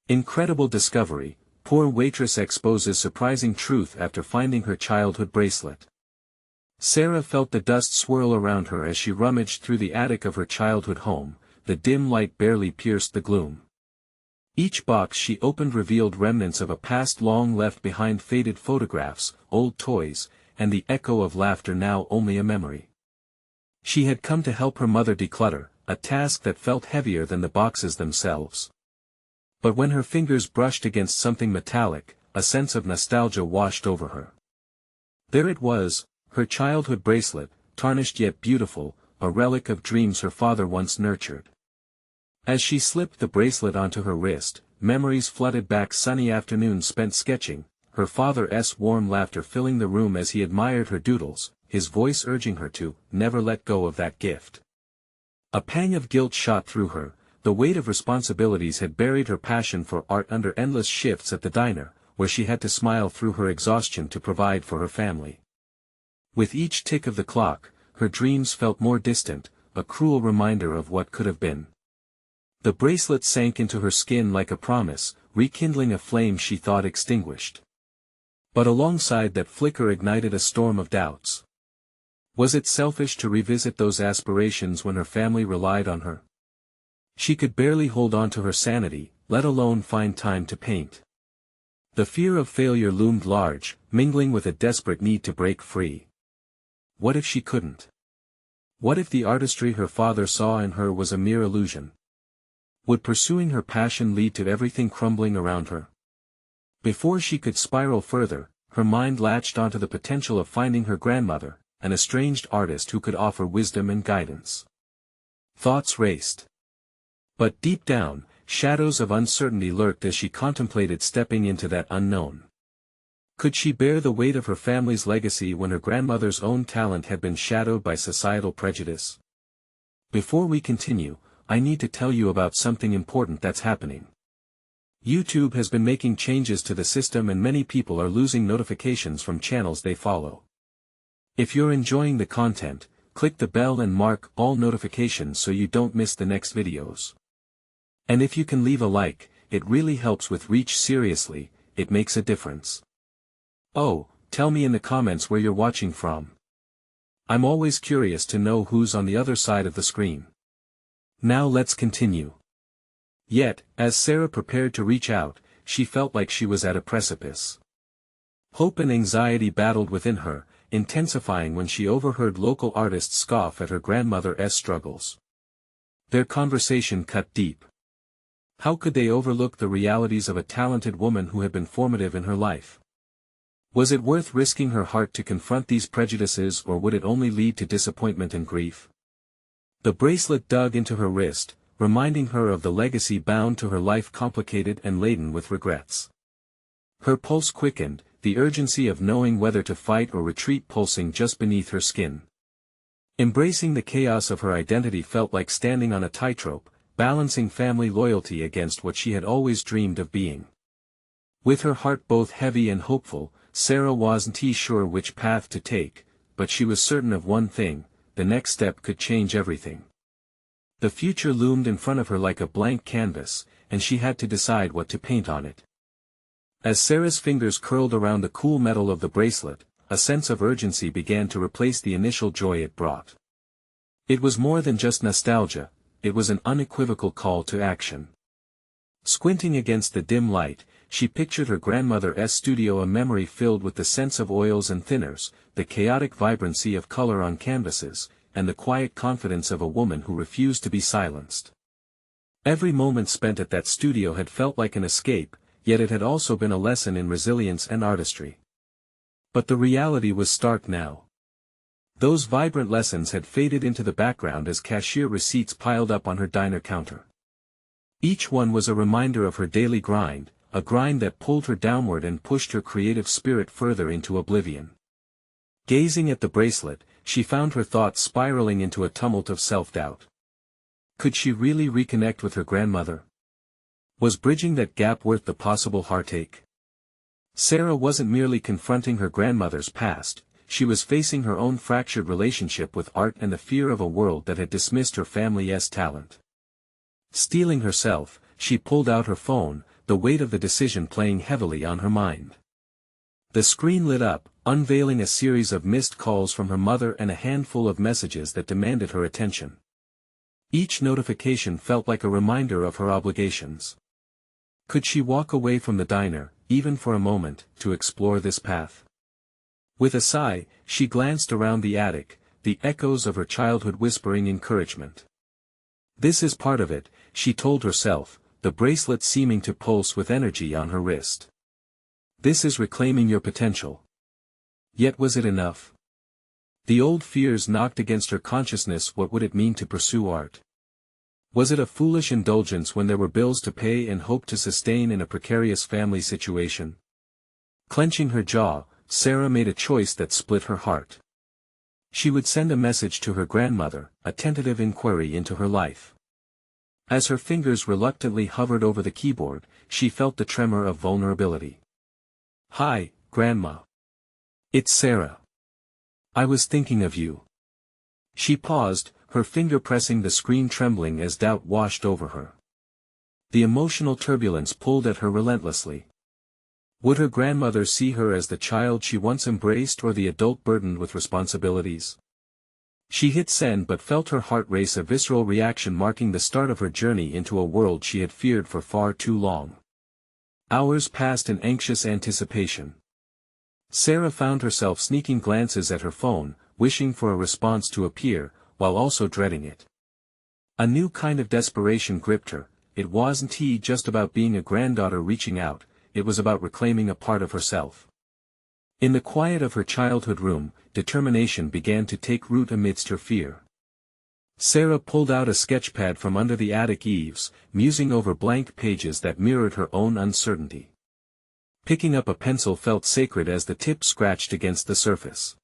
Incredible discovery, poor waitress exposes surprising truth after finding her childhood bracelet. Sarah felt the dust swirl around her as she rummaged through the attic of her childhood home. The dim light barely pierced the gloom. Each box she opened revealed remnants of a past long left behind, faded photographs, old toys, and the echo of laughter now only a memory. She had come to help her mother declutter, a task that felt heavier than the boxes themselves. But when her fingers brushed against something metallic, a sense of nostalgia washed over her. There it was, her childhood bracelet, tarnished yet beautiful, a relic of dreams her father once nurtured. As she slipped the bracelet onto her wrist, memories flooded back, sunny afternoons spent sketching, her father's warm laughter filling the room as he admired her doodles, his voice urging her to never let go of that gift. A pang of guilt shot through her. The weight of responsibilities had buried her passion for art under endless shifts at the diner, where she had to smile through her exhaustion to provide for her family. With each tick of the clock, her dreams felt more distant, a cruel reminder of what could have been. The bracelet sank into her skin like a promise, rekindling a flame she thought extinguished. But alongside that flicker ignited a storm of doubts. Was it selfish to revisit those aspirations when her family relied on her? She could barely hold on to her sanity, let alone find time to paint. The fear of failure loomed large, mingling with a desperate need to break free. What if she couldn't? What if the artistry her father saw in her was a mere illusion? Would pursuing her passion lead to everything crumbling around her? Before she could spiral further, her mind latched onto the potential of finding her grandmother, an estranged artist who could offer wisdom and guidance. Thoughts raced. But deep down, shadows of uncertainty lurked as she contemplated stepping into that unknown. Could she bear the weight of her family's legacy when her grandmother's own talent had been shadowed by societal prejudice? Before we continue, I need to tell you about something important that's happening. YouTube has been making changes to the system and many people are losing notifications from channels they follow. If you're enjoying the content, click the bell and mark all notifications so you don't miss the next videos. And if you can leave a like, it really helps with reach. Seriously, it makes a difference. Oh, tell me in the comments where you're watching from. I'm always curious to know who's on the other side of the screen. Now let's continue. Yet, as Sarah prepared to reach out, she felt like she was at a precipice. Hope and anxiety battled within her, intensifying when she overheard local artists scoff at her grandmother's struggles. Their conversation cut deep. How could they overlook the realities of a talented woman who had been formative in her life? Was it worth risking her heart to confront these prejudices, or would it only lead to disappointment and grief? The bracelet dug into her wrist, reminding her of the legacy bound to her life, complicated and laden with regrets. Her pulse quickened, the urgency of knowing whether to fight or retreat pulsing just beneath her skin. Embracing the chaos of her identity felt like standing on a tightrope, balancing family loyalty against what she had always dreamed of being. With her heart both heavy and hopeful, Sarah wasn't sure which path to take, but she was certain of one thing: the next step could change everything. The future loomed in front of her like a blank canvas, and she had to decide what to paint on it. As Sarah's fingers curled around the cool metal of the bracelet, a sense of urgency began to replace the initial joy it brought. It was more than just nostalgia, it was an unequivocal call to action. Squinting against the dim light, she pictured her grandmother's studio, a memory filled with the scents of oils and thinners, the chaotic vibrancy of color on canvases, and the quiet confidence of a woman who refused to be silenced. Every moment spent at that studio had felt like an escape, yet it had also been a lesson in resilience and artistry. But the reality was stark now. Those vibrant lessons had faded into the background as cashier receipts piled up on her diner counter. Each one was a reminder of her daily grind, a grind that pulled her downward and pushed her creative spirit further into oblivion. Gazing at the bracelet, she found her thoughts spiraling into a tumult of self-doubt. Could she really reconnect with her grandmother? Was bridging that gap worth the possible heartache? Sarah wasn't merely confronting her grandmother's past, she was facing her own fractured relationship with art and the fear of a world that had dismissed her family's talent. Steeling herself, she pulled out her phone, the weight of the decision playing heavily on her mind. The screen lit up, unveiling a series of missed calls from her mother and a handful of messages that demanded her attention. Each notification felt like a reminder of her obligations. Could she walk away from the diner, even for a moment, to explore this path? With a sigh, she glanced around the attic, the echoes of her childhood whispering encouragement. This is part of it, she told herself, the bracelet seeming to pulse with energy on her wrist. This is reclaiming your potential. Yet was it enough? The old fears knocked against her consciousness. What would it mean to pursue art? Was it a foolish indulgence when there were bills to pay and hope to sustain in a precarious family situation? Clenching her jaw, Sarah made a choice that split her heart. She would send a message to her grandmother, a tentative inquiry into her life. As her fingers reluctantly hovered over the keyboard, she felt the tremor of vulnerability. "Hi, Grandma. It's Sarah. I was thinking of you." She paused, her finger pressing the screen, trembling as doubt washed over her. The emotional turbulence pulled at her relentlessly. Would her grandmother see her as the child she once embraced or the adult burdened with responsibilities? She hit send but felt her heart race, a visceral reaction marking the start of her journey into a world she had feared for far too long. Hours passed in anxious anticipation. Sarah found herself sneaking glances at her phone, wishing for a response to appear, while also dreading it. A new kind of desperation gripped her. It wasn't just about being a granddaughter reaching out, it was about reclaiming a part of herself. In the quiet of her childhood room, determination began to take root amidst her fear. Sarah pulled out a sketchpad from under the attic eaves, musing over blank pages that mirrored her own uncertainty. Picking up a pencil felt sacred as the tip scratched against the surface.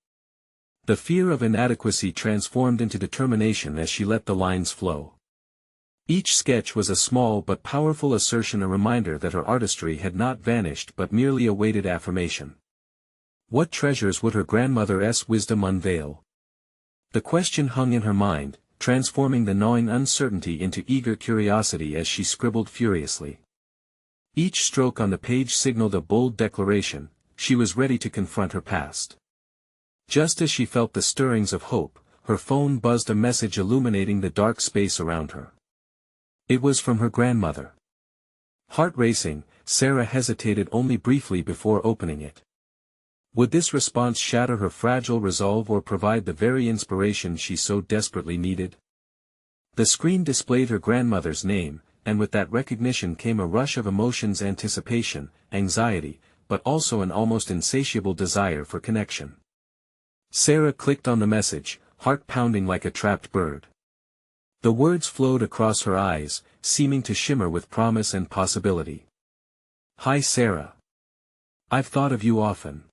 The fear of inadequacy transformed into determination as she let the lines flow. Each sketch was a small but powerful assertion, a reminder that her artistry had not vanished but merely awaited affirmation. What treasures would her grandmother's wisdom unveil? The question hung in her mind, transforming the gnawing uncertainty into eager curiosity as she scribbled furiously. Each stroke on the page signaled a bold declaration: she was ready to confront her past. Just as she felt the stirrings of hope, her phone buzzed, a message illuminating the dark space around her. It was from her grandmother. Heart racing, Sarah hesitated only briefly before opening it. Would this response shatter her fragile resolve or provide the very inspiration she so desperately needed? The screen displayed her grandmother's name, and with that recognition came a rush of emotions: anticipation, anxiety, but also an almost insatiable desire for connection. Sarah clicked on the message, heart pounding like a trapped bird. The words flowed across her eyes, seeming to shimmer with promise and possibility. "Hi Sarah. I've thought of you often.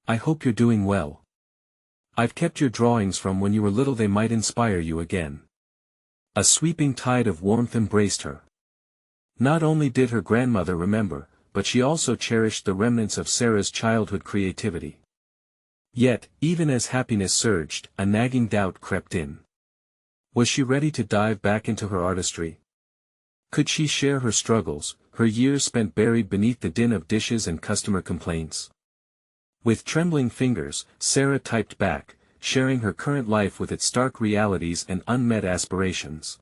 I hope you're doing well. I've kept your drawings from when you were little, they might inspire you again." A sweeping tide of warmth embraced her. Not only did her grandmother remember, but she also cherished the remnants of Sarah's childhood creativity. Yet, even as happiness surged, a nagging doubt crept in. Was she ready to dive back into her artistry? Could she share her struggles, her years spent buried beneath the din of dishes and customer complaints? With trembling fingers, Sarah typed back, sharing her current life with its stark realities and unmet aspirations.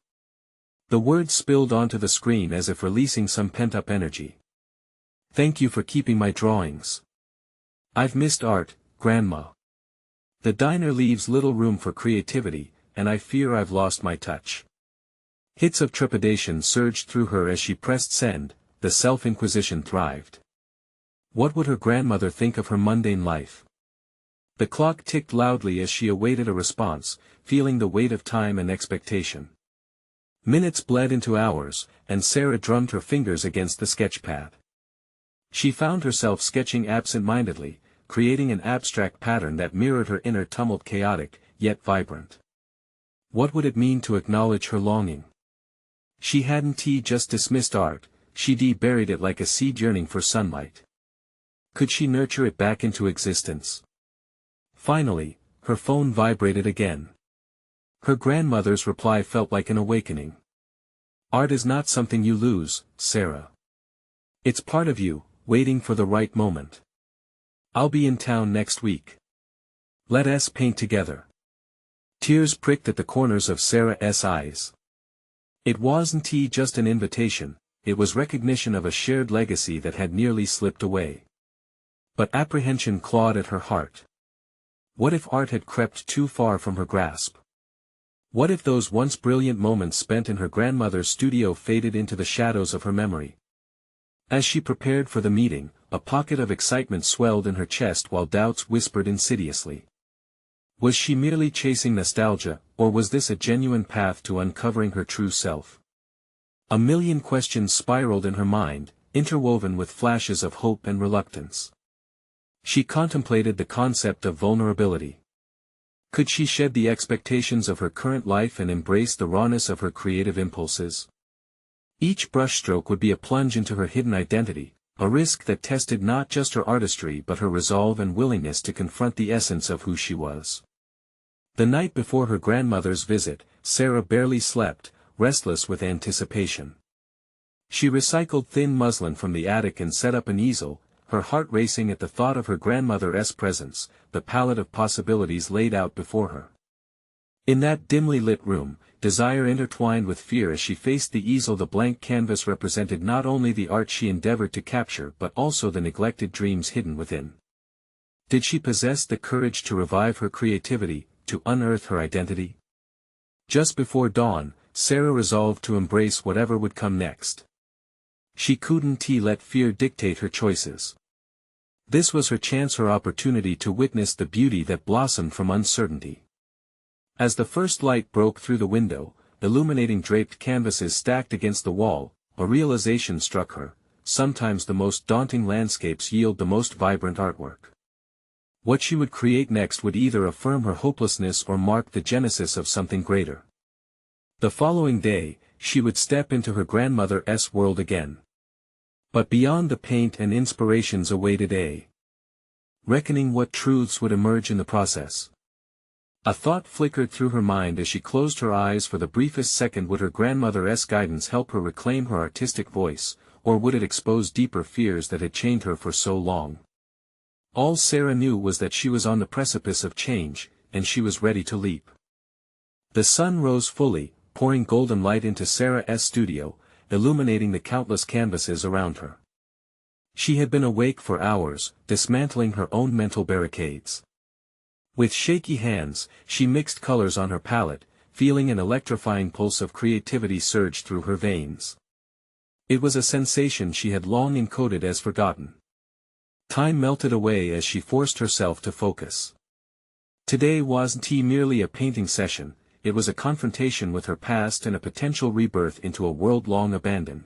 The words spilled onto the screen as if releasing some pent-up energy. "Thank you for keeping my drawings. I've missed art, Grandma. The diner leaves little room for creativity, and I fear I've lost my touch." Hits of trepidation surged through her as she pressed send. The self-inquisition thrived. What would her grandmother think of her mundane life? The clock ticked loudly as she awaited a response, feeling the weight of time and expectation. Minutes bled into hours, and Sarah drummed her fingers against the sketchpad. She found herself sketching absent-mindedly, creating an abstract pattern that mirrored her inner tumult, chaotic, yet vibrant. What would it mean to acknowledge her longing? She hadn't just dismissed art, she'd buried it like a seed yearning for sunlight. Could she nurture it back into existence? Finally, her phone vibrated again. Her grandmother's reply felt like an awakening. "Art is not something you lose, Sarah. It's part of you, waiting for the right moment. I'll be in town next week. Let us paint together. Tears pricked at the corners of Sarah's eyes. It wasn't just an invitation, it was recognition of a shared legacy that had nearly slipped away. But apprehension clawed at her heart. What if art had crept too far from her grasp? What if those once brilliant moments spent in her grandmother's studio faded into the shadows of her memory? As she prepared for the meeting, a pocket of excitement swelled in her chest while doubts whispered insidiously. Was she merely chasing nostalgia, or was this a genuine path to uncovering her true self? A million questions spiraled in her mind, interwoven with flashes of hope and reluctance. She contemplated the concept of vulnerability. Could she shed the expectations of her current life and embrace the rawness of her creative impulses? Each brushstroke would be a plunge into her hidden identity, a risk that tested not just her artistry but her resolve and willingness to confront the essence of who she was. The night before her grandmother's visit, Sarah barely slept, restless with anticipation. She recycled thin muslin from the attic and set up an easel, her heart racing at the thought of her grandmother's presence, the palette of possibilities laid out before her. In that dimly lit room, desire intertwined with fear as she faced the easel. The blank canvas represented not only the art she endeavored to capture but also the neglected dreams hidden within. Did she possess the courage to revive her creativity, to unearth her identity? Just before dawn, Sarah resolved to embrace whatever would come next. She couldn't let fear dictate her choices. This was her chance, her opportunity to witness the beauty that blossomed from uncertainty. As the first light broke through the window, illuminating draped canvases stacked against the wall, a realization struck her: sometimes the most daunting landscapes yield the most vibrant artwork. What she would create next would either affirm her hopelessness or mark the genesis of something greater. The following day, she would step into her grandmother's world again. But beyond the paint and inspirations awaited a reckoning. What truths would emerge in the process? A thought flickered through her mind as she closed her eyes for the briefest second. Would her grandmother's guidance help her reclaim her artistic voice, or would it expose deeper fears that had chained her for so long? All Sarah knew was that she was on the precipice of change, and she was ready to leap. The sun rose fully, pouring golden light into Sarah's studio, illuminating the countless canvases around her. She had been awake for hours, dismantling her own mental barricades. With shaky hands, she mixed colors on her palette, feeling an electrifying pulse of creativity surge through her veins. It was a sensation she had long encoded as forgotten. Time melted away as she forced herself to focus. Today wasn't merely a painting session, it was a confrontation with her past and a potential rebirth into a world long abandoned.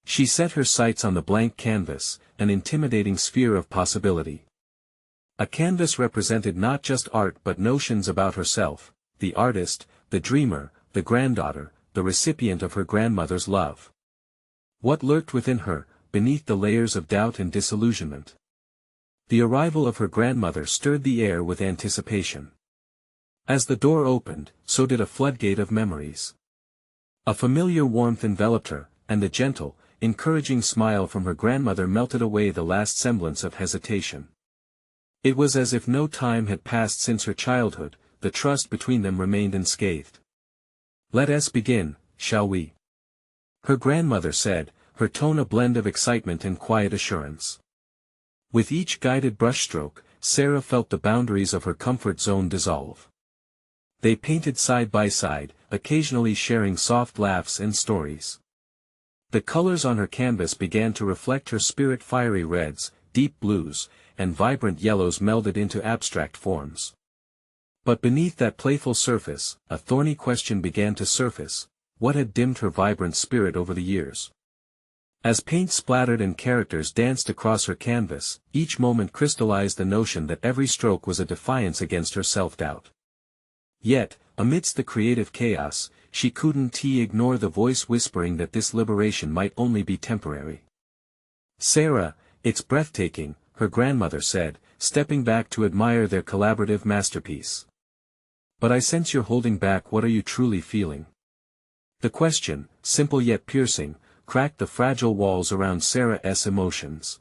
She set her sights on the blank canvas, an intimidating sphere of possibility. A canvas represented not just art but notions about herself, the artist, the dreamer, the granddaughter, the recipient of her grandmother's love. What lurked within her, beneath the layers of doubt and disillusionment? The arrival of her grandmother stirred the air with anticipation. As the door opened, so did a floodgate of memories. A familiar warmth enveloped her, and the gentle, encouraging smile from her grandmother melted away the last semblance of hesitation. It was as if no time had passed since her childhood, the trust between them remained unscathed. "Let us begin, shall we?" her grandmother said, her tone a blend of excitement and quiet assurance. With each guided brushstroke, Sarah felt the boundaries of her comfort zone dissolve. They painted side by side, occasionally sharing soft laughs and stories. The colors on her canvas began to reflect her spirit: fiery reds, deep blues, and vibrant yellows melded into abstract forms. But beneath that playful surface, a thorny question began to surface: what had dimmed her vibrant spirit over the years? As paint splattered and characters danced across her canvas, each moment crystallized the notion that every stroke was a defiance against her self-doubt. Yet, amidst the creative chaos, she couldn't ignore the voice whispering that this liberation might only be temporary. "Sarah, it's breathtaking," her grandmother said, stepping back to admire their collaborative masterpiece. "But I sense you're holding back. What are you truly feeling?" The question, simple yet piercing, cracked the fragile walls around Sarah's emotions.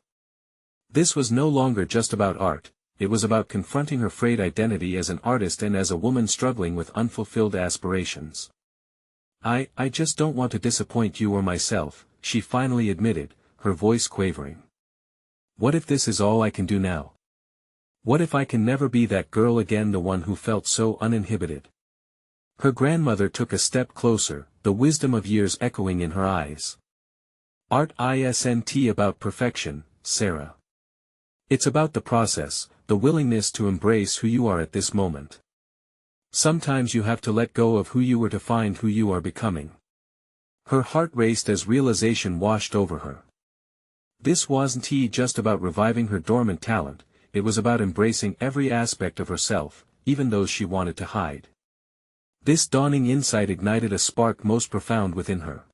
This was no longer just about art, it was about confronting her frayed identity as an artist and as a woman struggling with unfulfilled aspirations. I just don't want to disappoint you or myself," she finally admitted, her voice quavering. "What if this is all I can do now? What if I can never be that girl again, the one who felt so uninhibited?" Her grandmother took a step closer, the wisdom of years echoing in her eyes. "Art isn't about perfection, Sarah. It's about the process, the willingness to embrace who you are at this moment. Sometimes you have to let go of who you were to find who you are becoming." Her heart raced as realization washed over her. This wasn't just about reviving her dormant talent, it was about embracing every aspect of herself, even those she wanted to hide. This dawning insight ignited a spark most profound within her.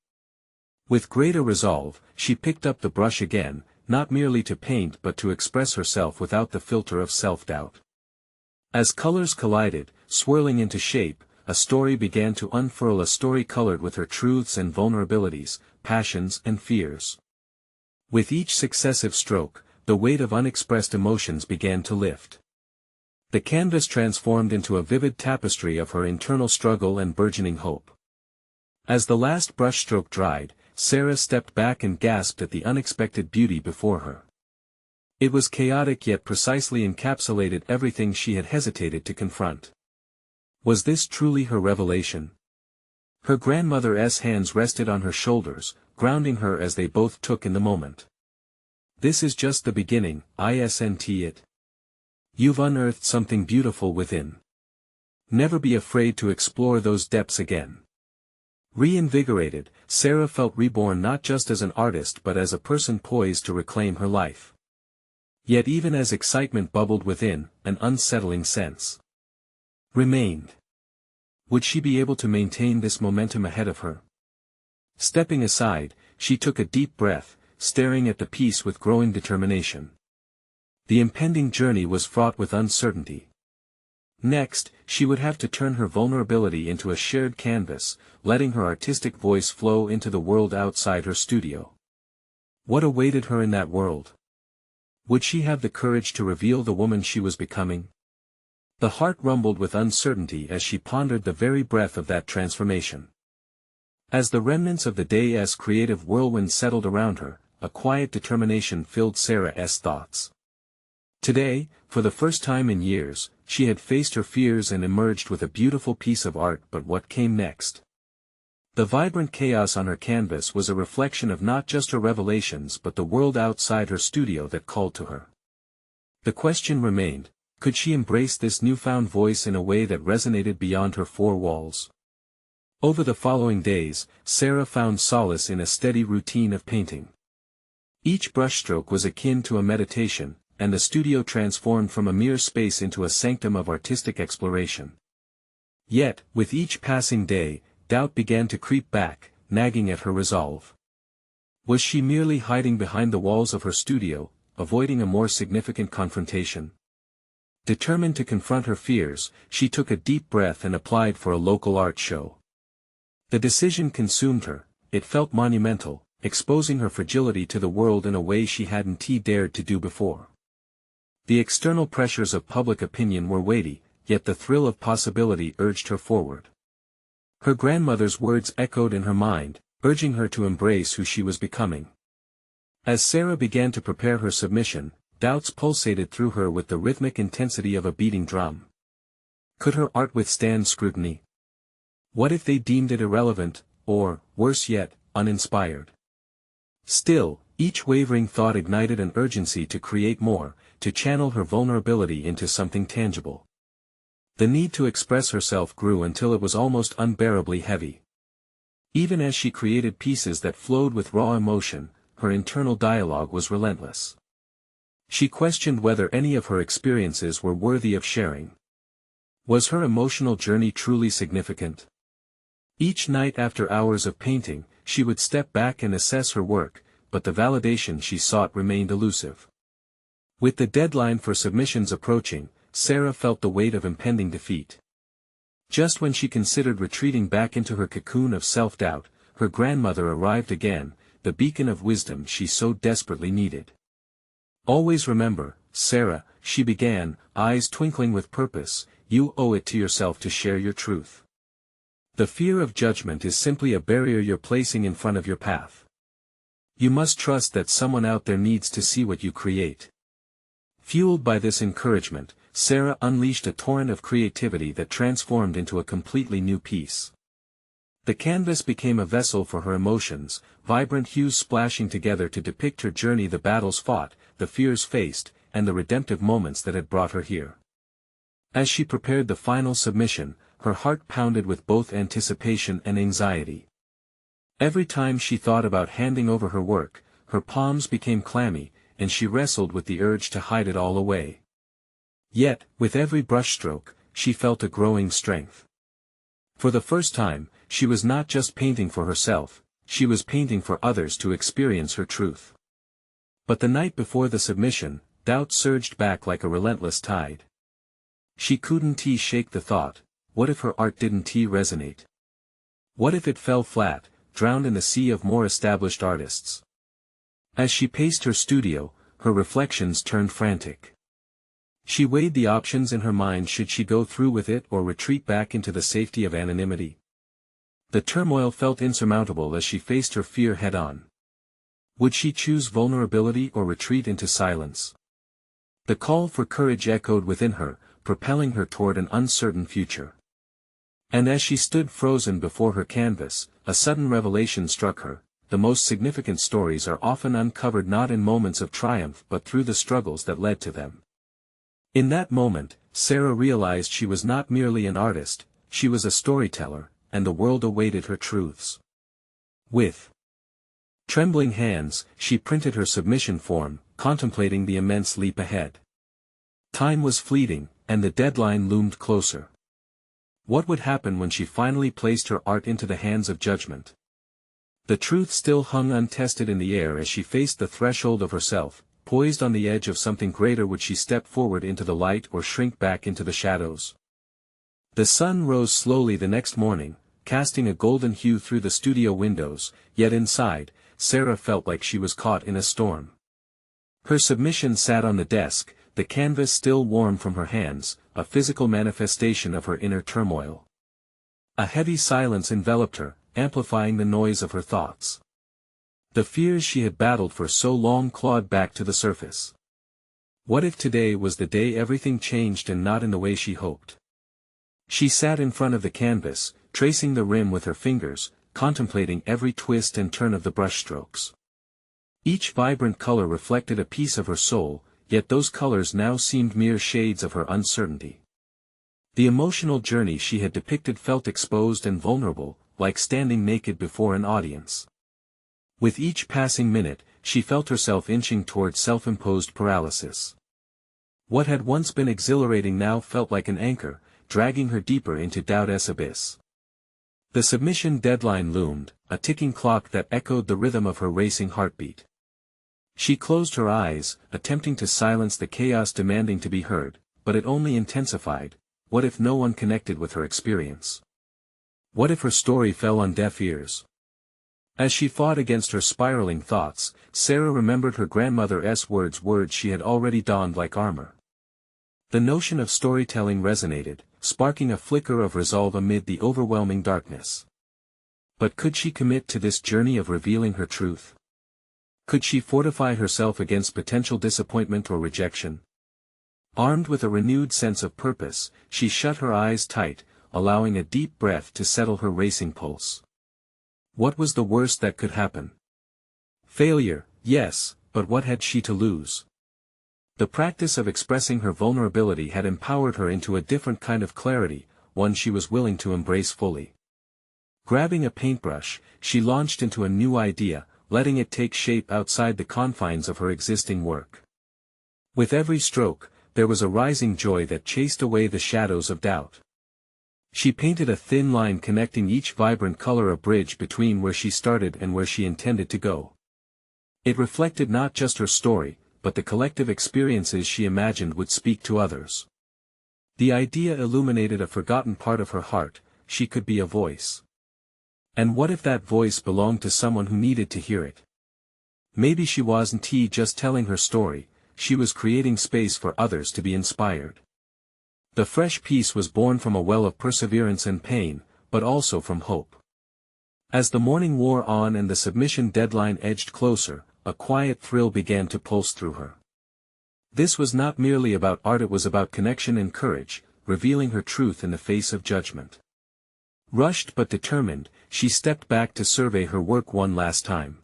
With greater resolve, she picked up the brush again, not merely to paint but to express herself without the filter of self-doubt. As colors collided, swirling into shape, a story began to unfurl, a story colored with her truths and vulnerabilities, passions and fears. With each successive stroke, the weight of unexpressed emotions began to lift. The canvas transformed into a vivid tapestry of her internal struggle and burgeoning hope. As the last brushstroke dried, Sarah stepped back and gasped at the unexpected beauty before her. It was chaotic yet precisely encapsulated everything she had hesitated to confront. Was this truly her revelation? Her grandmother's hands rested on her shoulders, grounding her as they both took in the moment. "This is just the beginning, isn't it? You've unearthed something beautiful within. Never be afraid to explore those depths again." Reinvigorated, Sarah felt reborn not just as an artist but as a person poised to reclaim her life. Yet even as excitement bubbled within, an unsettling sense remained. Would she be able to maintain this momentum ahead of her? Stepping aside, she took a deep breath, staring at the piece with growing determination. The impending journey was fraught with uncertainty. Next, she would have to turn her vulnerability into a shared canvas, letting her artistic voice flow into the world outside her studio. What awaited her in that world? Would she have the courage to reveal the woman she was becoming? The heart rumbled with uncertainty as she pondered the very breadth of that transformation. As the remnants of the day's creative whirlwind settled around her, a quiet determination filled Sarah's thoughts. Today, for the first time in years, she had faced her fears and emerged with a beautiful piece of art. But what came next? The vibrant chaos on her canvas was a reflection of not just her revelations but the world outside her studio that called to her. The question remained, could she embrace this newfound voice in a way that resonated beyond her four walls? Over the following days, Sarah found solace in a steady routine of painting. Each brushstroke was akin to a meditation, and the studio transformed from a mere space into a sanctum of artistic exploration. Yet, with each passing day, doubt began to creep back, nagging at her resolve. Was she merely hiding behind the walls of her studio, avoiding a more significant confrontation? Determined to confront her fears, she took a deep breath and applied for a local art show. The decision consumed her, it felt monumental, exposing her fragility to the world in a way she hadn't dared to do before. The external pressures of public opinion were weighty, yet the thrill of possibility urged her forward. Her grandmother's words echoed in her mind, urging her to embrace who she was becoming. As Sarah began to prepare her submission, doubts pulsated through her with the rhythmic intensity of a beating drum. Could her art withstand scrutiny? What if they deemed it irrelevant, or, worse yet, uninspired? Still, each wavering thought ignited an urgency to create more, to channel her vulnerability into something tangible. The need to express herself grew until it was almost unbearably heavy. Even as she created pieces that flowed with raw emotion, her internal dialogue was relentless. She questioned whether any of her experiences were worthy of sharing. Was her emotional journey truly significant? Each night after hours of painting, she would step back and assess her work, but the validation she sought remained elusive. With the deadline for submissions approaching, Sarah felt the weight of impending defeat. Just when she considered retreating back into her cocoon of self-doubt, her grandmother arrived again, the beacon of wisdom she so desperately needed. "Always remember, Sarah," she began, eyes twinkling with purpose, "you owe it to yourself to share your truth. The fear of judgment is simply a barrier you're placing in front of your path. You must trust that someone out there needs to see what you create." Fueled by this encouragement, Sarah unleashed a torrent of creativity that transformed into a completely new piece. The canvas became a vessel for her emotions, vibrant hues splashing together to depict her journey, the battles fought, the fears faced, and the redemptive moments that had brought her here. As she prepared the final submission, her heart pounded with both anticipation and anxiety. Every time she thought about handing over her work, her palms became clammy, and she wrestled with the urge to hide it all away. Yet, with every brushstroke, she felt a growing strength. For the first time, she was not just painting for herself, she was painting for others to experience her truth. But the night before the submission, doubt surged back like a relentless tide. She couldn't shake the thought, what if her art didn't resonate? What if it fell flat, drowned in the sea of more established artists? As she paced her studio, her reflections turned frantic. She weighed the options in her mind. Should she go through with it or retreat back into the safety of anonymity? The turmoil felt insurmountable as she faced her fear head-on. Would she choose vulnerability or retreat into silence? The call for courage echoed within her, propelling her toward an uncertain future. And as she stood frozen before her canvas, a sudden revelation struck her: the most significant stories are often uncovered not in moments of triumph but through the struggles that led to them. In that moment, Sarah realized she was not merely an artist, she was a storyteller, and the world awaited her truths. With trembling hands, she printed her submission form, contemplating the immense leap ahead. Time was fleeting, and the deadline loomed closer. What would happen when she finally placed her art into the hands of judgment? The truth still hung untested in the air as she faced the threshold of herself, poised on the edge of something greater. Would she step forward into the light or shrink back into the shadows? The sun rose slowly the next morning, casting a golden hue through the studio windows, yet inside, Sarah felt like she was caught in a storm. Her submission sat on the desk, the canvas still warm from her hands, a physical manifestation of her inner turmoil. A heavy silence enveloped her, amplifying the noise of her thoughts. The fears she had battled for so long clawed back to the surface. What if today was the day everything changed, and not in the way she hoped? She sat in front of the canvas, tracing the rim with her fingers, contemplating every twist and turn of the brushstrokes. Each vibrant color reflected a piece of her soul, yet those colors now seemed mere shades of her uncertainty. The emotional journey she had depicted felt exposed and vulnerable, like standing naked before an audience. With each passing minute, she felt herself inching toward self-imposed paralysis. What had once been exhilarating now felt like an anchor, dragging her deeper into doubt's abyss. The submission deadline loomed, a ticking clock that echoed the rhythm of her racing heartbeat. She closed her eyes, attempting to silence the chaos demanding to be heard, but it only intensified. What if no one connected with her experience? What if her story fell on deaf ears? As she fought against her spiraling thoughts, Sarah remembered her grandmother's words she had already donned like armor. The notion of storytelling resonated, sparking a flicker of resolve amid the overwhelming darkness. But could she commit to this journey of revealing her truth? Could she fortify herself against potential disappointment or rejection? Armed with a renewed sense of purpose, she shut her eyes tight, allowing a deep breath to settle her racing pulse. What was the worst that could happen? Failure, yes, but what had she to lose? The practice of expressing her vulnerability had empowered her into a different kind of clarity, one she was willing to embrace fully. Grabbing a paintbrush, she launched into a new idea, letting it take shape outside the confines of her existing work. With every stroke, there was a rising joy that chased away the shadows of doubt. She painted a thin line connecting each vibrant color, a bridge between where she started and where she intended to go. It reflected not just her story, but the collective experiences she imagined would speak to others. The idea illuminated a forgotten part of her heart: she could be a voice. And what if that voice belonged to someone who needed to hear it? Maybe she wasn't just telling her story, she was creating space for others to be inspired. The fresh piece was born from a well of perseverance and pain, but also from hope. As the morning wore on and the submission deadline edged closer, a quiet thrill began to pulse through her. This was not merely about art, it was about connection and courage, revealing her truth in the face of judgment. Rushed but determined, she stepped back to survey her work one last time.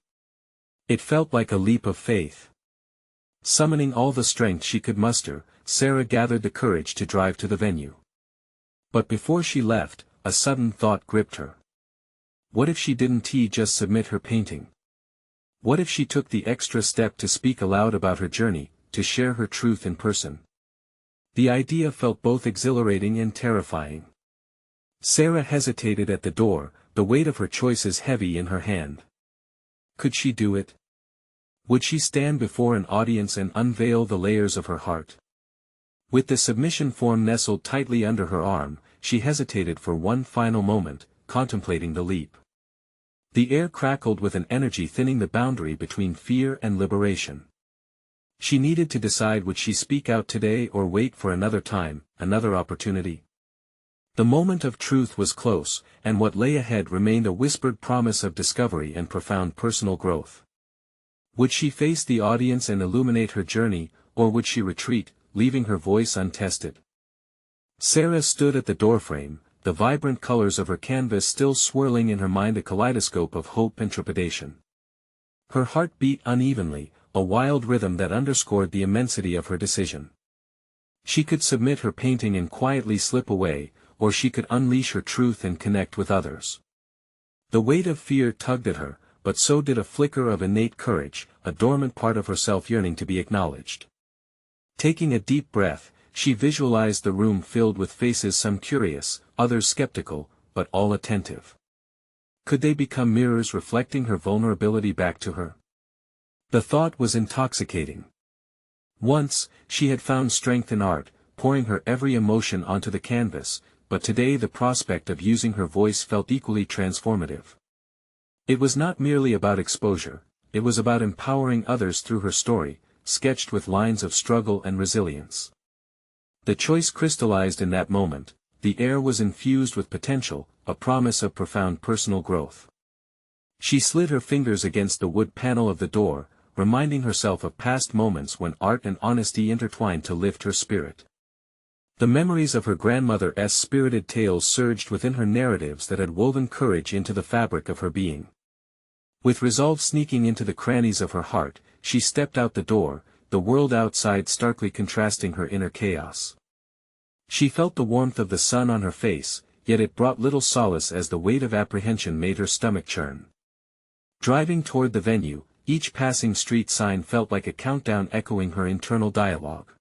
It felt like a leap of faith. Summoning all the strength she could muster, Sarah gathered the courage to drive to the venue. But before she left, a sudden thought gripped her. What if she didn't just submit her painting? What if she took the extra step to speak aloud about her journey, to share her truth in person? The idea felt both exhilarating and terrifying. Sarah hesitated at the door, the weight of her choices heavy in her hand. Could she do it? Would she stand before an audience and unveil the layers of her heart? With the submission form nestled tightly under her arm, she hesitated for one final moment, contemplating the leap. The air crackled with an energy thinning the boundary between fear and liberation. She needed to decide, would she speak out today or wait for another time, another opportunity? The moment of truth was close, and what lay ahead remained a whispered promise of discovery and profound personal growth. Would she face the audience and illuminate her journey, or would she retreat, leaving her voice untested? Sarah stood at the doorframe, the vibrant colors of her canvas still swirling in her mind, a kaleidoscope of hope and trepidation. Her heart beat unevenly, a wild rhythm that underscored the immensity of her decision. She could submit her painting and quietly slip away, or she could unleash her truth and connect with others. The weight of fear tugged at her, but so did a flicker of innate courage, a dormant part of herself yearning to be acknowledged. Taking a deep breath, she visualized the room filled with faces, some curious, others skeptical, but all attentive. Could they become mirrors reflecting her vulnerability back to her? The thought was intoxicating. Once, she had found strength in art, pouring her every emotion onto the canvas, but today the prospect of using her voice felt equally transformative. It was not merely about exposure, it was about empowering others through her story, sketched with lines of struggle and resilience. The choice crystallized in that moment. The air was infused with potential, a promise of profound personal growth. She slid her fingers against the wood panel of the door, reminding herself of past moments when art and honesty intertwined to lift her spirit. The memories of her grandmother's spirited tales surged within her, narratives that had woven courage into the fabric of her being. With resolve sneaking into the crannies of her heart, she stepped out the door, the world outside starkly contrasting her inner chaos. She felt the warmth of the sun on her face, yet it brought little solace as the weight of apprehension made her stomach churn. Driving toward the venue, each passing street sign felt like a countdown echoing her internal dialogue.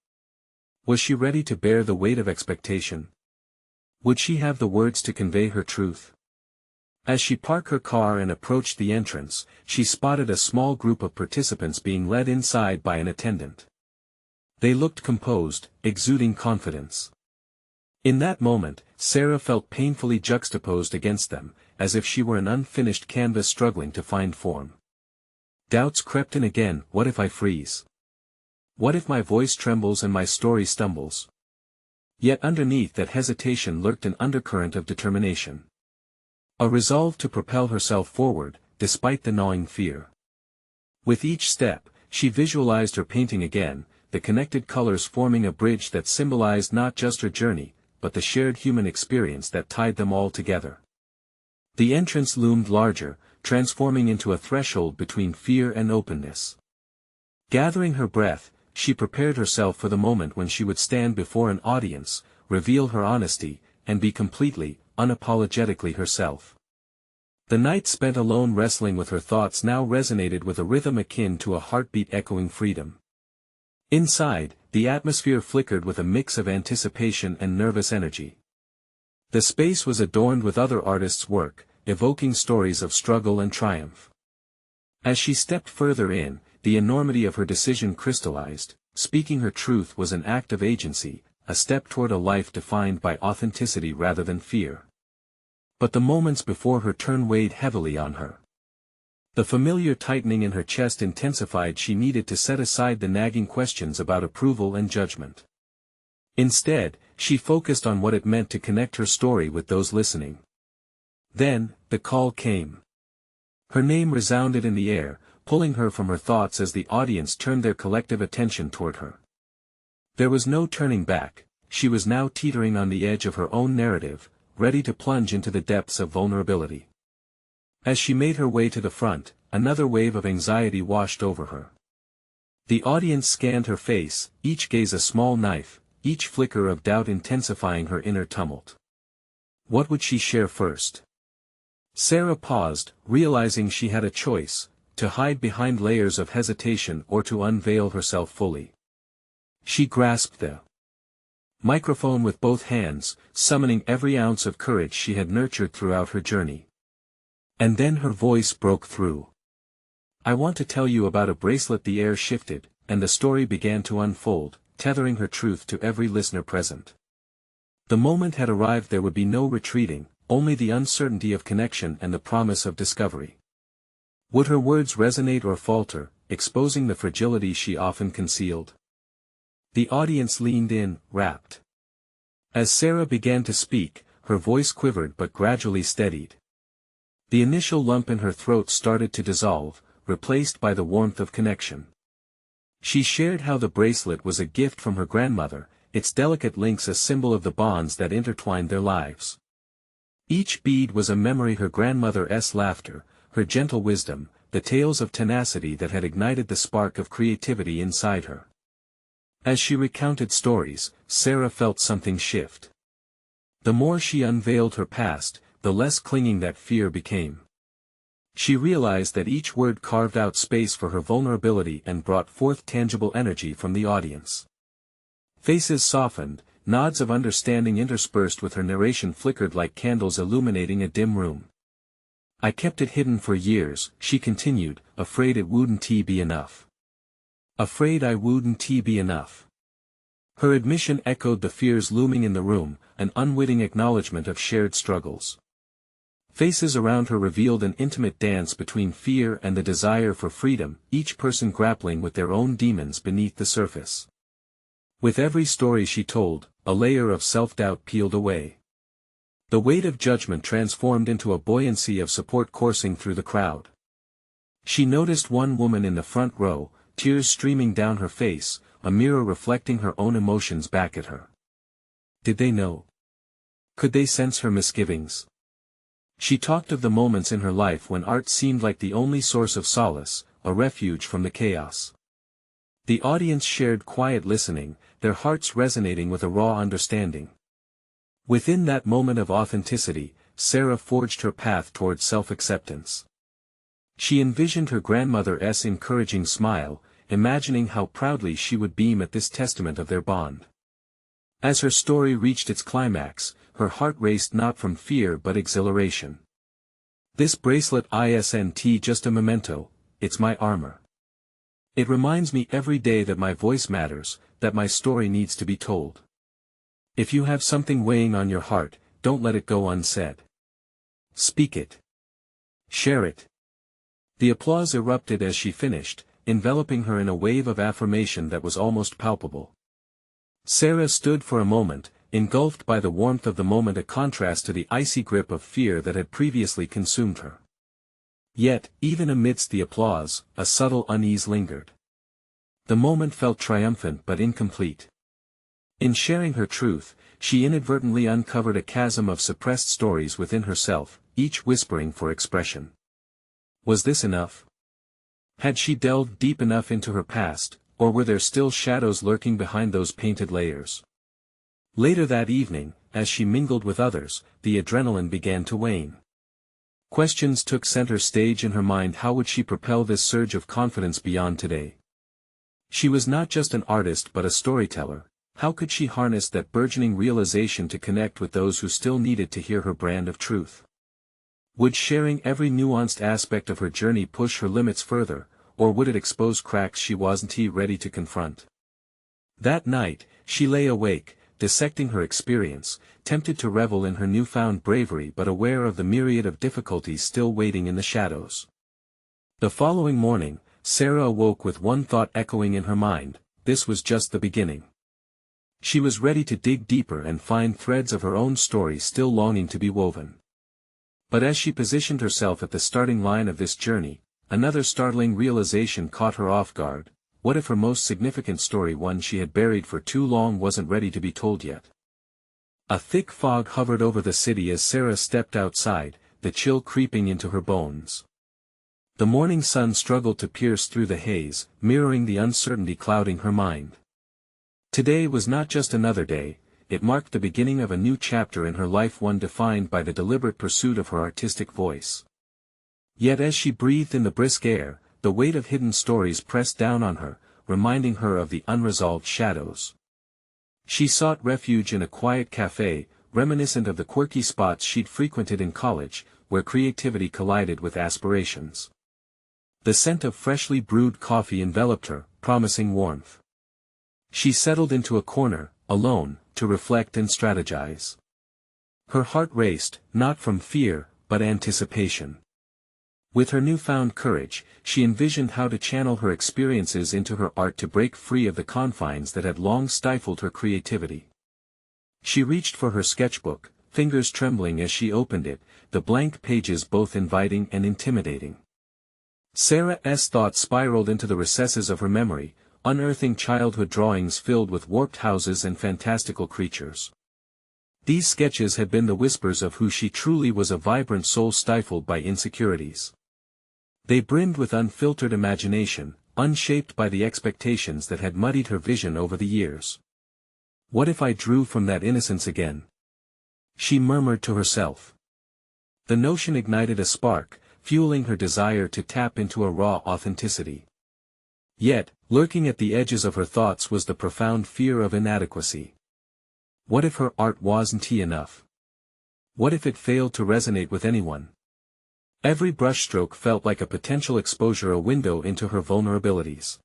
Was she ready to bear the weight of expectation? Would she have the words to convey her truth? As she parked her car and approached the entrance, she spotted a small group of participants being led inside by an attendant. They looked composed, exuding confidence. In that moment, Sarah felt painfully juxtaposed against them, as if she were an unfinished canvas struggling to find form. Doubts crept in again. What if I freeze? What if my voice trembles and my story stumbles? Yet underneath that hesitation lurked an undercurrent of determination. A resolve to propel herself forward, despite the gnawing fear. With each step, she visualized her painting again, the connected colors forming a bridge that symbolized not just her journey, but the shared human experience that tied them all together. The entrance loomed larger, transforming into a threshold between fear and openness. Gathering her breath, she prepared herself for the moment when she would stand before an audience, reveal her honesty, and be completely, unapologetically herself. The night spent alone wrestling with her thoughts now resonated with a rhythm akin to a heartbeat echoing freedom. Inside, the atmosphere flickered with a mix of anticipation and nervous energy. The space was adorned with other artists' work, evoking stories of struggle and triumph. As she stepped further in, the enormity of her decision crystallized. Speaking her truth was an act of agency, a step toward a life defined by authenticity rather than fear. But the moments before her turn weighed heavily on her. The familiar tightening in her chest intensified. She needed to set aside the nagging questions about approval and judgment. Instead, she focused on what it meant to connect her story with those listening. Then, the call came. Her name resounded in the air, pulling her from her thoughts as the audience turned their collective attention toward her. There was no turning back. She was now teetering on the edge of her own narrative, ready to plunge into the depths of vulnerability. As she made her way to the front, another wave of anxiety washed over her. The audience scanned her face, each gaze a small knife, each flicker of doubt intensifying her inner tumult. What would she share first? Sarah paused, realizing she had a choice, to hide behind layers of hesitation or to unveil herself fully. She grasped the microphone with both hands, summoning every ounce of courage she had nurtured throughout her journey. And then her voice broke through. I want to tell you about a bracelet. The air shifted, and the story began to unfold, tethering her truth to every listener present. The moment had arrived. There would be no retreating, only the uncertainty of connection and the promise of discovery. Would her words resonate or falter, exposing the fragility she often concealed? The audience leaned in, rapt. As Sarah began to speak, her voice quivered but gradually steadied. The initial lump in her throat started to dissolve, replaced by the warmth of connection. She shared how the bracelet was a gift from her grandmother, its delicate links a symbol of the bonds that intertwined their lives. Each bead was a memory, her grandmother's laughter, her gentle wisdom, the tales of tenacity that had ignited the spark of creativity inside her. As she recounted stories, Sarah felt something shift. The more she unveiled her past, the less clinging that fear became. She realized that each word carved out space for her vulnerability and brought forth tangible energy from the audience. Faces softened, nods of understanding interspersed with her narration flickered like candles illuminating a dim room. I kept it hidden for years, she continued, afraid it wouldn't be enough. Afraid I wouldn't be enough. Her admission echoed the fears looming in the room, an unwitting acknowledgement of shared struggles. Faces around her revealed an intimate dance between fear and the desire for freedom, each person grappling with their own demons beneath the surface. With every story she told, a layer of self-doubt peeled away. The weight of judgment transformed into a buoyancy of support coursing through the crowd. She noticed one woman in the front row, tears streaming down her face, a mirror reflecting her own emotions back at her. Did they know? Could they sense her misgivings? She talked of the moments in her life when art seemed like the only source of solace, a refuge from the chaos. The audience shared quiet listening, their hearts resonating with a raw understanding. Within that moment of authenticity, Sarah forged her path toward self-acceptance. She envisioned her grandmother's encouraging smile, imagining how proudly she would beam at this testament of their bond. As her story reached its climax, her heart raced not from fear but exhilaration. This bracelet isn't just a memento, it's my armor. It reminds me every day that my voice matters, that my story needs to be told. If you have something weighing on your heart, don't let it go unsaid. Speak it. Share it. The applause erupted as she finished, enveloping her in a wave of affirmation that was almost palpable. Sarah stood for a moment, engulfed by the warmth of the moment, a contrast to the icy grip of fear that had previously consumed her. Yet, even amidst the applause, a subtle unease lingered. The moment felt triumphant but incomplete. In sharing her truth, she inadvertently uncovered a chasm of suppressed stories within herself, each whispering for expression. Was this enough? Had she delved deep enough into her past, or were there still shadows lurking behind those painted layers? Later that evening, as she mingled with others, the adrenaline began to wane. Questions took center stage in her mind. How would she propel this surge of confidence beyond today? She was not just an artist but a storyteller. How could she harness that burgeoning realization to connect with those who still needed to hear her brand of truth? Would sharing every nuanced aspect of her journey push her limits further, or would it expose cracks she wasn't ready to confront? That night, she lay awake, dissecting her experience, tempted to revel in her newfound bravery but aware of the myriad of difficulties still waiting in the shadows. The following morning, Sarah awoke with one thought echoing in her mind: this was just the beginning. She was ready to dig deeper and find threads of her own story still longing to be woven. But as she positioned herself at the starting line of this journey, another startling realization caught her off guard. What if her most significant story, one she had buried for too long, wasn't ready to be told yet? A thick fog hovered over the city as Sarah stepped outside, the chill creeping into her bones. The morning sun struggled to pierce through the haze, mirroring the uncertainty clouding her mind. Today was not just another day, it marked the beginning of a new chapter in her life, one defined by the deliberate pursuit of her artistic voice. Yet as she breathed in the brisk air, the weight of hidden stories pressed down on her, reminding her of the unresolved shadows. She sought refuge in a quiet cafe, reminiscent of the quirky spots she'd frequented in college, where creativity collided with aspirations. The scent of freshly brewed coffee enveloped her, promising warmth. She settled into a corner, alone, to reflect and strategize. Her heart raced, not from fear, but anticipation. With her newfound courage, she envisioned how to channel her experiences into her art to break free of the confines that had long stifled her creativity. She reached for her sketchbook, fingers trembling as she opened it, the blank pages both inviting and intimidating. Sarah's thoughts spiraled into the recesses of her memory, unearthing childhood drawings filled with warped houses and fantastical creatures. These sketches had been the whispers of who she truly was, a vibrant soul stifled by insecurities. They brimmed with unfiltered imagination, unshaped by the expectations that had muddied her vision over the years. What if I drew from that innocence again? She murmured to herself. The notion ignited a spark, fueling her desire to tap into a raw authenticity. Yet, lurking at the edges of her thoughts was the profound fear of inadequacy. What if her art wasn't enough? What if it failed to resonate with anyone? Every brushstroke felt like a potential exposure, a window into her vulnerabilities.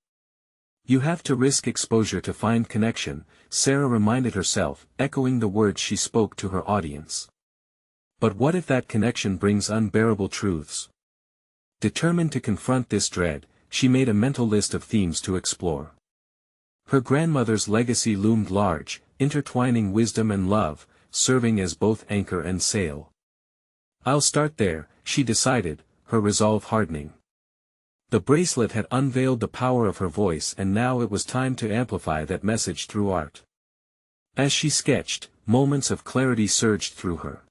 You have to risk exposure to find connection, Sarah reminded herself, echoing the words she spoke to her audience. But what if that connection brings unbearable truths? Determined to confront this dread, she made a mental list of themes to explore. Her grandmother's legacy loomed large, intertwining wisdom and love, serving as both anchor and sail. I'll start there, she decided, her resolve hardening. The bracelet had unveiled the power of her voice, and now it was time to amplify that message through art. As she sketched, moments of clarity surged through her.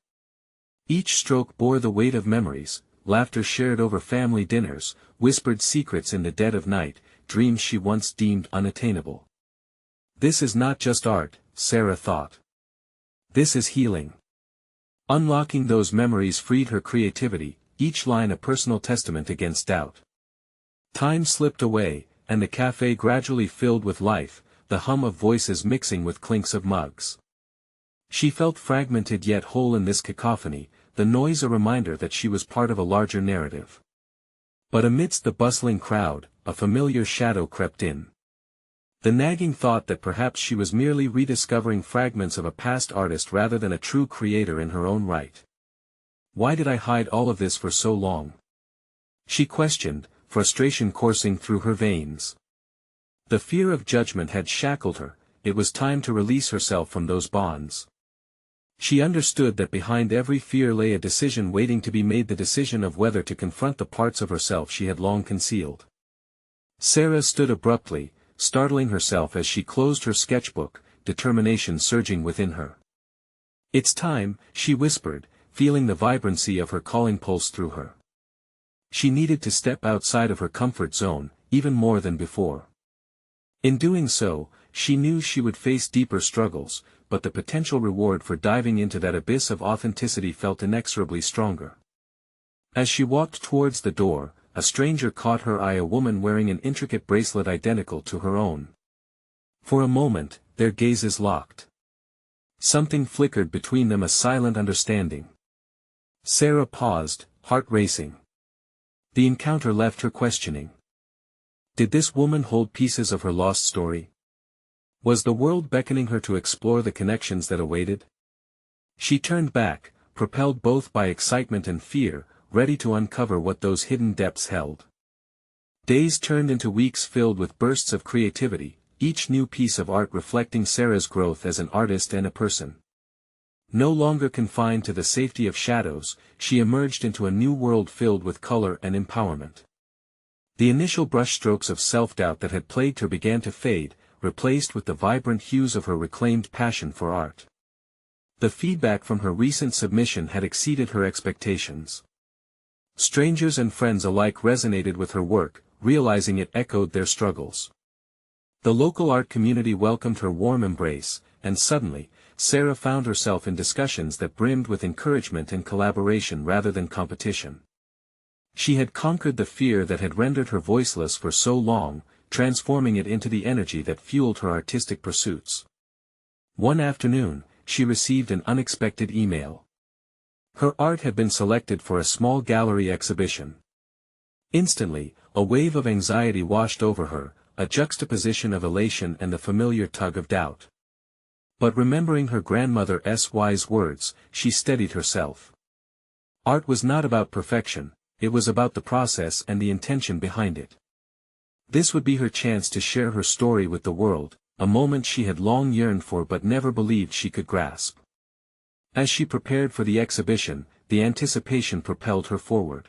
Each stroke bore the weight of memories, laughter shared over family dinners, whispered secrets in the dead of night, dreams she once deemed unattainable. This is not just art, Sarah thought. This is healing. Unlocking those memories freed her creativity, each line a personal testament against doubt. Time slipped away, and the cafe gradually filled with life, the hum of voices mixing with clinks of mugs. She felt fragmented yet whole in this cacophony, the noise a reminder that she was part of a larger narrative. But amidst the bustling crowd, a familiar shadow crept in. The nagging thought that perhaps she was merely rediscovering fragments of a past artist rather than a true creator in her own right. Why did I hide all of this for so long? She questioned, frustration coursing through her veins. The fear of judgment had shackled her, it was time to release herself from those bonds. She understood that behind every fear lay a decision waiting to be made, the decision of whether to confront the parts of herself she had long concealed. Sarah stood abruptly, startling herself as she closed her sketchbook, determination surging within her. It's time, she whispered, feeling the vibrancy of her calling pulse through her. She needed to step outside of her comfort zone, even more than before. In doing so, she knew she would face deeper struggles, but the potential reward for diving into that abyss of authenticity felt inexorably stronger. As she walked towards the door, a stranger caught her eye, a woman wearing an intricate bracelet identical to her own. For a moment, their gazes locked. Something flickered between them, a silent understanding. Sarah paused, heart racing. The encounter left her questioning. Did this woman hold pieces of her lost story? Was the world beckoning her to explore the connections that awaited? She turned back, propelled both by excitement and fear, ready to uncover what those hidden depths held. Days turned into weeks filled with bursts of creativity, each new piece of art reflecting Sarah's growth as an artist and a person. No longer confined to the safety of shadows, she emerged into a new world filled with color and empowerment. The initial brushstrokes of self-doubt that had plagued her began to fade, replaced with the vibrant hues of her reclaimed passion for art. The feedback from her recent submission had exceeded her expectations. Strangers and friends alike resonated with her work, realizing it echoed their struggles. The local art community welcomed her warm embrace, and suddenly, Sarah found herself in discussions that brimmed with encouragement and collaboration rather than competition. She had conquered the fear that had rendered her voiceless for so long, transforming it into the energy that fueled her artistic pursuits. One afternoon, she received an unexpected email. Her art had been selected for a small gallery exhibition. Instantly, a wave of anxiety washed over her, a juxtaposition of elation and the familiar tug of doubt. But remembering her grandmother's wise words, she steadied herself. Art was not about perfection, it was about the process and the intention behind it. This would be her chance to share her story with the world, a moment she had long yearned for but never believed she could grasp. As she prepared for the exhibition, the anticipation propelled her forward.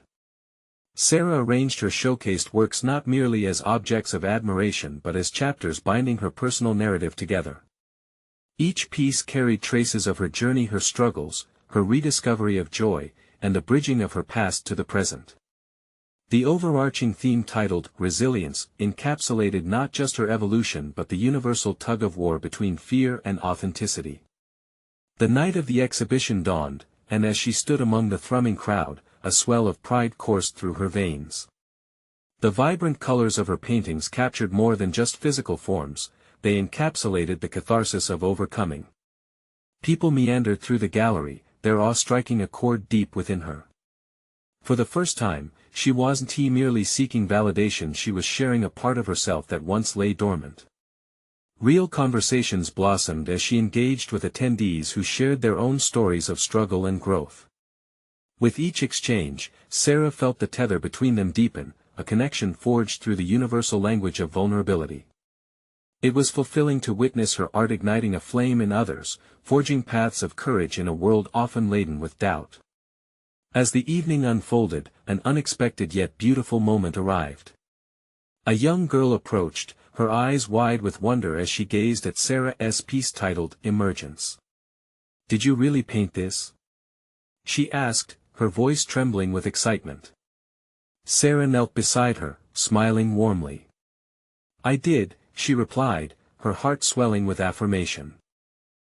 Sarah arranged her showcased works not merely as objects of admiration but as chapters binding her personal narrative together. Each piece carried traces of her journey, her struggles, her rediscovery of joy, and the bridging of her past to the present. The overarching theme titled Resilience encapsulated not just her evolution but the universal tug-of-war between fear and authenticity. The night of the exhibition dawned, and as she stood among the thrumming crowd, a swell of pride coursed through her veins. The vibrant colors of her paintings captured more than just physical forms, they encapsulated the catharsis of overcoming. People meandered through the gallery, their awe striking a chord deep within her. For the first time, she wasn't merely seeking validation, she was sharing a part of herself that once lay dormant. Real conversations blossomed as she engaged with attendees who shared their own stories of struggle and growth. With each exchange, Sarah felt the tether between them deepen, a connection forged through the universal language of vulnerability. It was fulfilling to witness her art igniting a flame in others, forging paths of courage in a world often laden with doubt. As the evening unfolded, an unexpected yet beautiful moment arrived. A young girl approached, her eyes wide with wonder as she gazed at Sarah's piece titled Emergence. "Did you really paint this?" she asked, her voice trembling with excitement. Sarah knelt beside her, smiling warmly. "I did," she replied, her heart swelling with affirmation.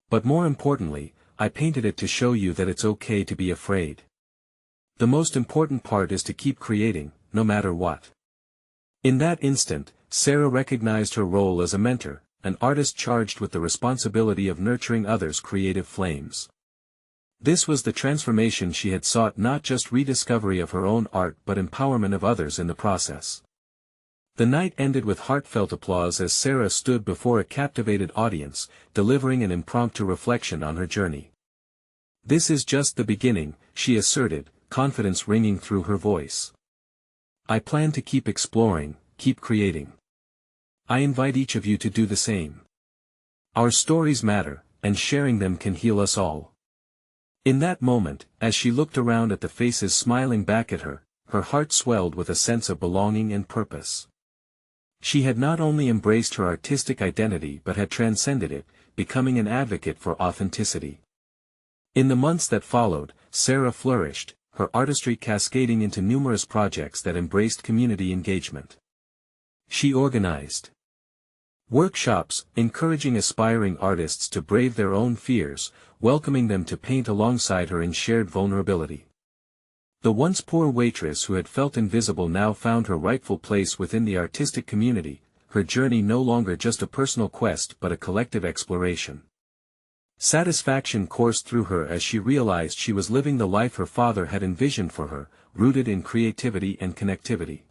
"But more importantly, I painted it to show you that it's okay to be afraid. The most important part is to keep creating, no matter what." In that instant, Sarah recognized her role as a mentor, an artist charged with the responsibility of nurturing others' creative flames. This was the transformation she had sought, not just rediscovery of her own art but empowerment of others in the process. The night ended with heartfelt applause as Sarah stood before a captivated audience, delivering an impromptu reflection on her journey. "This is just the beginning," she asserted, confidence ringing through her voice. "I plan to keep exploring, keep creating. I invite each of you to do the same. Our stories matter, and sharing them can heal us all." In that moment, as she looked around at the faces smiling back at her, her heart swelled with a sense of belonging and purpose. She had not only embraced her artistic identity but had transcended it, becoming an advocate for authenticity. In the months that followed, Sarah flourished, her artistry cascading into numerous projects that embraced community engagement. She organized workshops, encouraging aspiring artists to brave their own fears, welcoming them to paint alongside her in shared vulnerability. The once poor waitress who had felt invisible now found her rightful place within the artistic community, her journey no longer just a personal quest but a collective exploration. Satisfaction coursed through her as she realized she was living the life her father had envisioned for her, rooted in creativity and connectivity.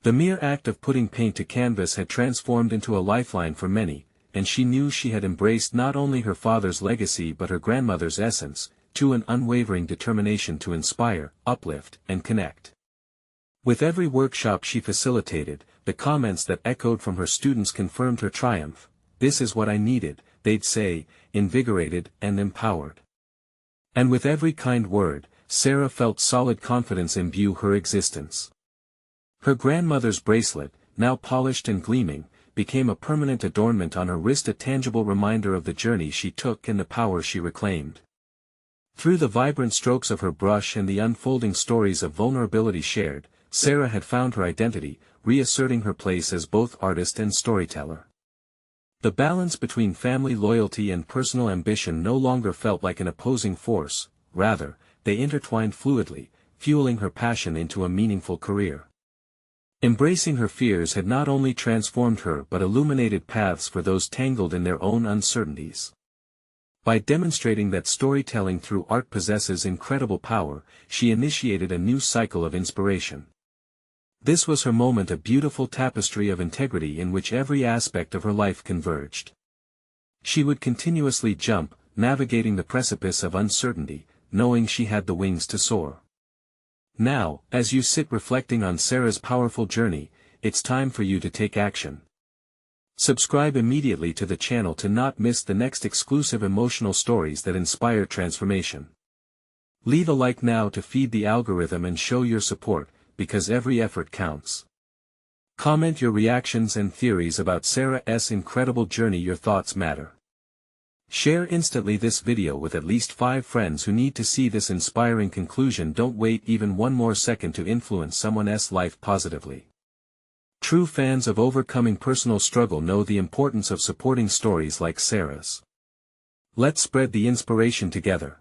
The mere act of putting paint to canvas had transformed into a lifeline for many, and she knew she had embraced not only her father's legacy but her grandmother's essence, to an unwavering determination to inspire, uplift, and connect. With every workshop she facilitated, the comments that echoed from her students confirmed her triumph. "This is what I needed," they'd say, invigorated and empowered. And with every kind word, Sarah felt solid confidence imbue her existence. Her grandmother's bracelet, now polished and gleaming, became a permanent adornment on her wrist, a tangible reminder of the journey she took and the power she reclaimed. Through the vibrant strokes of her brush and the unfolding stories of vulnerability shared, Sarah had found her identity, reasserting her place as both artist and storyteller. The balance between family loyalty and personal ambition no longer felt like an opposing force, rather, they intertwined fluidly, fueling her passion into a meaningful career. Embracing her fears had not only transformed her but illuminated paths for those tangled in their own uncertainties. By demonstrating that storytelling through art possesses incredible power, she initiated a new cycle of inspiration. This was her moment, a beautiful tapestry of integrity in which every aspect of her life converged. She would continuously jump, navigating the precipice of uncertainty, knowing she had the wings to soar. Now, as you sit reflecting on Sarah's powerful journey, it's time for you to take action. Subscribe immediately to the channel to not miss the next exclusive emotional stories that inspire transformation. Leave a like now to feed the algorithm and show your support, because every effort counts. Comment your reactions and theories about Sarah's incredible journey. Your thoughts matter. Share instantly this video with at least 5 friends who need to see this inspiring conclusion. Don't wait even one more second to influence someone's life positively. True fans of overcoming personal struggle know the importance of supporting stories like Sarah's. Let's spread the inspiration together.